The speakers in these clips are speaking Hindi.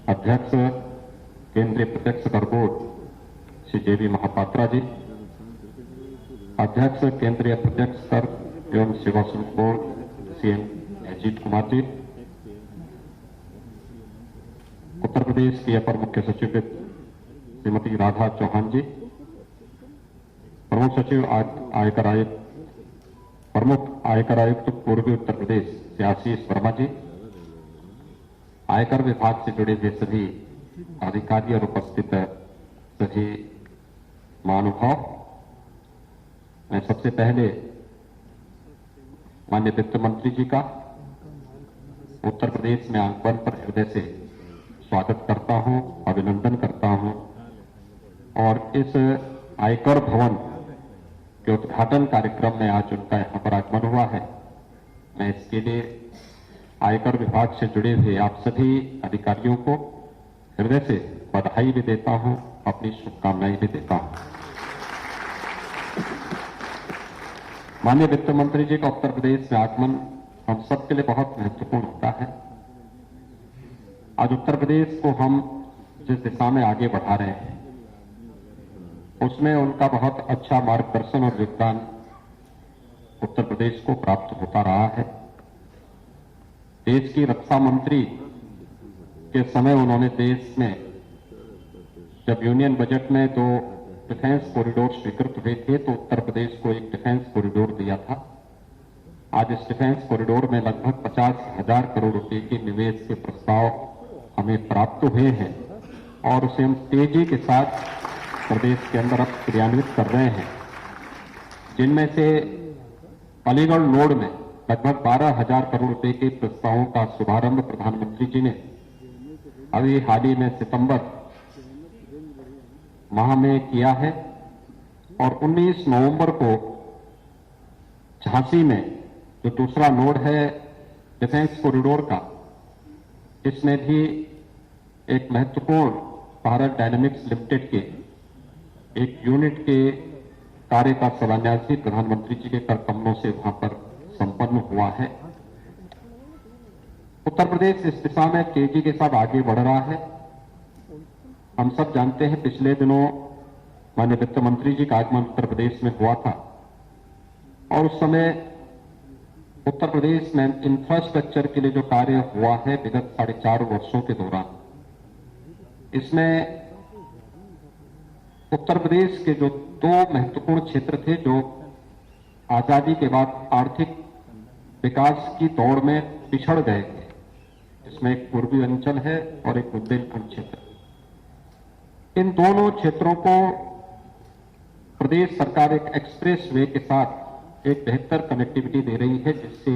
अध्यक्ष केंद्रीय प्रत्यक्ष कर बोर्ड श्री JB महापात्रा जी, अध्यक्ष केंद्रीय प्रत्यक्ष कर एवं सेवा शुल्क बोर्ड CN अजीत कुमार जी, उत्तर प्रदेश की अपर मुख्य सचिव श्रीमती राधा चौहान जी, प्रमुख सचिव आयकर आयुक्त पूर्वी उत्तर प्रदेश श्री आशीष वर्मा जी, आयकर विभाग से जुड़े हुए सभी अधिकारी और उपस्थित सभी महानुभाव, मैं सबसे पहले माननीय वित्त मंत्री जी का उत्तर प्रदेश में आगमन पर हृदय से स्वागत करता हूं, अभिनंदन करता हूं और इस आयकर भवन के उद्घाटन कार्यक्रम में आज उनका यहां पर आगमन हुआ है। मैं इसके लिए आयकर विभाग से जुड़े हुए आप सभी अधिकारियों को हृदय से बधाई भी देता हूं, अपनी शुभकामनाएं भी देता हूं। माननीय वित्त मंत्री जी का उत्तर प्रदेश में आगमन हम सबके लिए बहुत महत्वपूर्ण होता है। आज उत्तर प्रदेश को हम जिस दिशा में आगे बढ़ा रहे हैं उसमें उनका बहुत अच्छा मार्गदर्शन और योगदान उत्तर प्रदेश को प्राप्त होता रहा है। देश की रक्षा मंत्री के समय उन्होंने देश में जब यूनियन बजट में 2 डिफेंस कॉरिडोर स्वीकृत हुए थे तो उत्तर प्रदेश को एक डिफेंस कॉरिडोर दिया था। आज इस डिफेंस कॉरिडोर में लगभग 50,000 करोड़ रुपए के निवेश के प्रस्ताव हमें प्राप्त हुए हैं और उसे हम तेजी के साथ प्रदेश के अंदर अब क्रियान्वित कर रहे हैं, जिनमें से अलीगढ़ नोड में लगभग 12,000 करोड़ रुपए के प्रस्तावों का शुभारंभ प्रधानमंत्री जी ने अभी हाल ही में सितंबर माह में किया है और 19 नवंबर को झांसी में जो दूसरा नोड है डिफेंस कॉरिडोर का, इसमें भी एक महत्वपूर्ण भारत डायनेमिक्स लिमिटेड के एक यूनिट के कार्य का शिलान्यास भी प्रधानमंत्री जी के कर कमलों से वहां पर संपन्न हुआ है। उत्तर प्रदेश इस दिशा में तेजी के साथ आगे बढ़ रहा है। हम सब जानते हैं पिछले दिनों माननीय वित्त मंत्री जी का आगमन उत्तर प्रदेश में हुआ था और उस समय उत्तर प्रदेश में इंफ्रास्ट्रक्चर के लिए जो कार्य हुआ है विगत 4.5 वर्षों के दौरान, इसमें उत्तर प्रदेश के जो 2 महत्वपूर्ण क्षेत्र थे जो आजादी के बाद आर्थिक विकास की दौड़ में पिछड़ गए थे, इसमें एक पूर्वी अंचल है और एक बुंदेलखंड क्षेत्र। इन दोनों क्षेत्रों को प्रदेश सरकार एक एक्सप्रेस वे के साथ एक बेहतर कनेक्टिविटी दे रही है, जिससे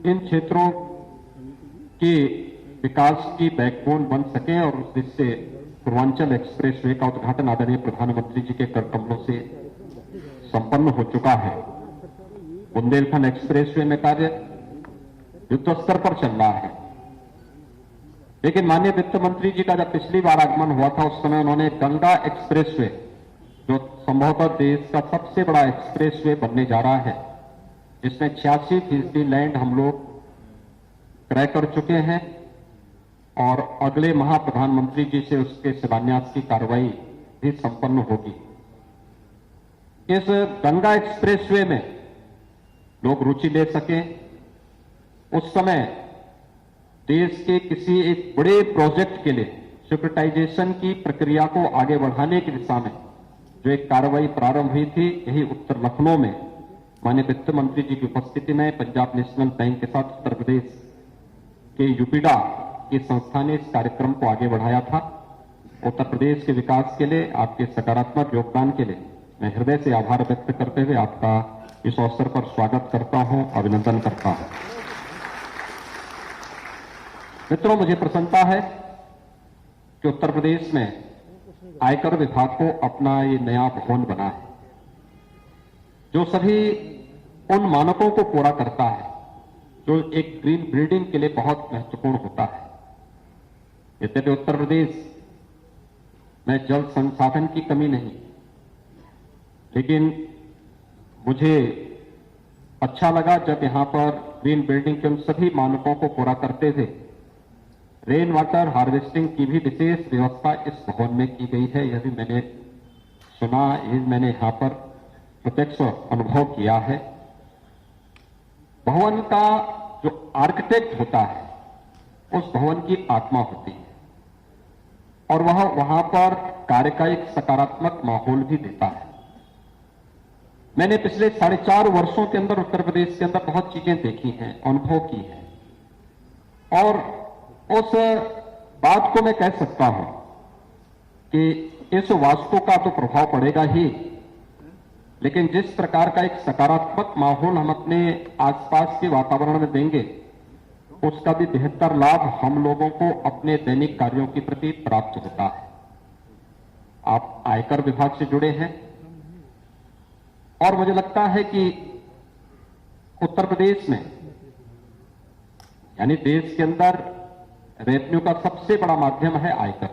इन क्षेत्रों के विकास की बैकबोन बन सके और उस दिशा से पूर्वांचल एक्सप्रेस वे का उद्घाटन आदरणीय प्रधानमंत्री जी के कर कमलों से संपन्न हो चुका है। बुंदेलखंड एक्सप्रेस वे में कार्य युद्ध स्तर पर चल रहा है, लेकिन माननीय वित्त मंत्री जी का जब पिछली बार आगमन हुआ था उस समय उन्होंने गंगा एक्सप्रेस वे, जो संभवतः देश का सबसे बड़ा एक्सप्रेस वे बनने जा रहा है, इसमें 86% लैंड हम लोग क्रय कर चुके हैं और अगले माह प्रधानमंत्री जी से उसके शिलान्यास की कार्रवाई भी संपन्न होगी। इस गंगा एक्सप्रेसवे में लोग रुचि ले सकें, उस समय देश के किसी एक बड़े प्रोजेक्ट के लिए सिक्योरिटाइजेशन की प्रक्रिया को आगे बढ़ाने की दिशा में जो एक कार्रवाई प्रारंभ हुई थी, यही उत्तर लखनऊ में माननीय वित्त मंत्री जी की उपस्थिति में पंजाब नेशनल बैंक के साथ उत्तर प्रदेश के यूपीडा की संस्था ने इस कार्यक्रम को आगे बढ़ाया था। उत्तर प्रदेश के विकास के लिए आपके सकारात्मक योगदान के लिए मैं हृदय से आभार व्यक्त करते हुए आपका इस अवसर पर स्वागत करता हूं, अभिनंदन करता हूं। मित्रों, मुझे प्रसन्नता है कि उत्तर प्रदेश में आयकर विभाग को अपना ये नया भवन बना है जो सभी उन मानकों को पूरा करता है जो एक ग्रीन बिल्डिंग के लिए बहुत महत्वपूर्ण होता है। यद्यपि उत्तर प्रदेश में जल संसाधन की कमी नहीं, लेकिन मुझे अच्छा लगा जब यहां पर ग्रीन बिल्डिंग के उन सभी मानकों को पूरा करते हुए रेन वाटर हार्वेस्टिंग की भी विशेष व्यवस्था इस भवन में की गई है। यह भी मैंने सुना, ये मैंने यहां पर प्रत्यक्ष अनुभव किया है। भवन का जो आर्किटेक्ट होता है उस भवन की आत्मा होती है और वह वहां पर कार्य का एक सकारात्मक माहौल भी देता है। मैंने पिछले 4.5 वर्षों के अंदर उत्तर प्रदेश के अंदर बहुत चीजें देखी हैं, अनुभव की है और उस बात को मैं कह सकता हूं कि इस वास्तु का तो प्रभाव पड़ेगा ही, लेकिन जिस प्रकार का एक सकारात्मक माहौल हम अपने आसपास के वातावरण में देंगे उसका भी बेहतर लाभ हम लोगों को अपने दैनिक कार्यों के प्रति प्राप्त होता है। आप आयकर विभाग से जुड़े हैं और मुझे लगता है कि उत्तर प्रदेश में यानी देश के अंदर रेवेन्यू का सबसे बड़ा माध्यम है आयकर,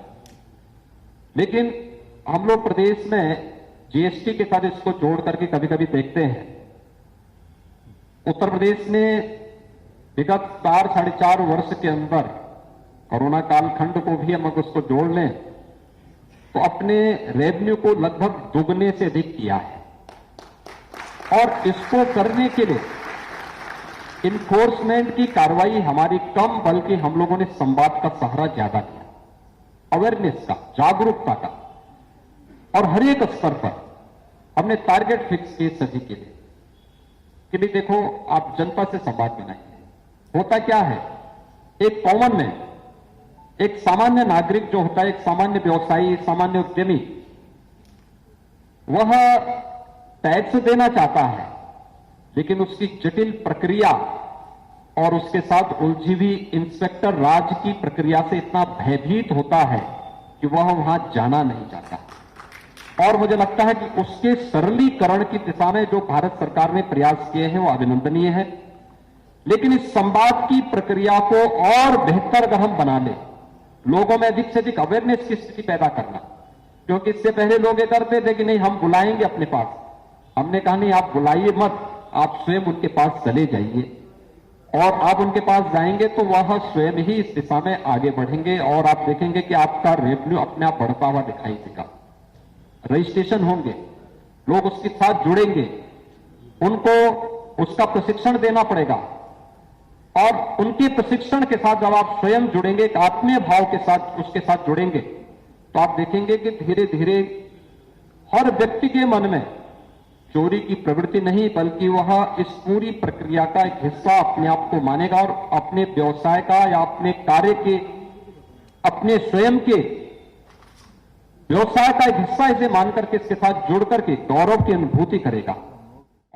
लेकिन हम लोग प्रदेश में जीएसटी के साथ इसको जोड़ करके कभी कभी देखते हैं। उत्तर प्रदेश ने विगत 4-4.5 वर्ष के अंदर कोरोना कालखंड को भी हम उसको जोड़ लें तो अपने रेवेन्यू को लगभग दुगने से अधिक किया है और इसको करने के लिए इन्फोर्समेंट की कार्रवाई हमारी कम, बल्कि हम लोगों ने संवाद का सहारा ज्यादा किया, अवेयरनेस का, जागरूकता का, और हर एक स्तर पर हमने टारगेट फिक्स किए सभी के लिए कि भी देखो आप जनता से संवाद बनाइए। होता क्या है, एक कॉमन मैन, एक सामान्य नागरिक जो होता है, एक सामान्य व्यवसायी, सामान्य उद्यमी, वह टैक्स देना चाहता है लेकिन उसकी जटिल प्रक्रिया और उसके साथ उलझी हुई इंस्पेक्टर राज की प्रक्रिया से इतना भयभीत होता है कि वह वहां जाना नहीं चाहता। और मुझे लगता है कि उसके सरलीकरण की दिशा में जो भारत सरकार ने प्रयास किए हैं वो अभिनंदनीय है, लेकिन इस संवाद की प्रक्रिया को और बेहतर अगर हम बना लें, लोगों में अधिक से अधिक अवेयरनेस की स्थिति पैदा करना, क्योंकि इससे पहले लोग ये करते थे कि नहीं हम बुलाएंगे अपने पास, हमने कहा नहीं आप बुलाइए मत, आप स्वयं उनके पास चले जाइए और आप उनके पास जाएंगे तो वह स्वयं ही इस दिशा में आगे बढ़ेंगे और आप देखेंगे कि आपका रेवेन्यू अपने आप बढ़ता हुआ दिखाई देगा। रजिस्ट्रेशन होंगे, लोग उसके साथ जुड़ेंगे, उनको उसका प्रशिक्षण देना पड़ेगा और उनके प्रशिक्षण के साथ जब आप स्वयं जुड़ेंगे, एक आत्मीय भाव के साथ उसके साथ जुड़ेंगे तो आप देखेंगे कि धीरे धीरे हर व्यक्ति के मन में चोरी की प्रवृत्ति नहीं, बल्कि वह इस पूरी प्रक्रिया का एक हिस्सा अपने आप को मानेगा और अपने व्यवसाय का या अपने कार्य के, अपने स्वयं के व्यवसाय का एक हिस्सा इसे मान करके इसके साथ जुड़ करके गौरव की अनुभूति करेगा।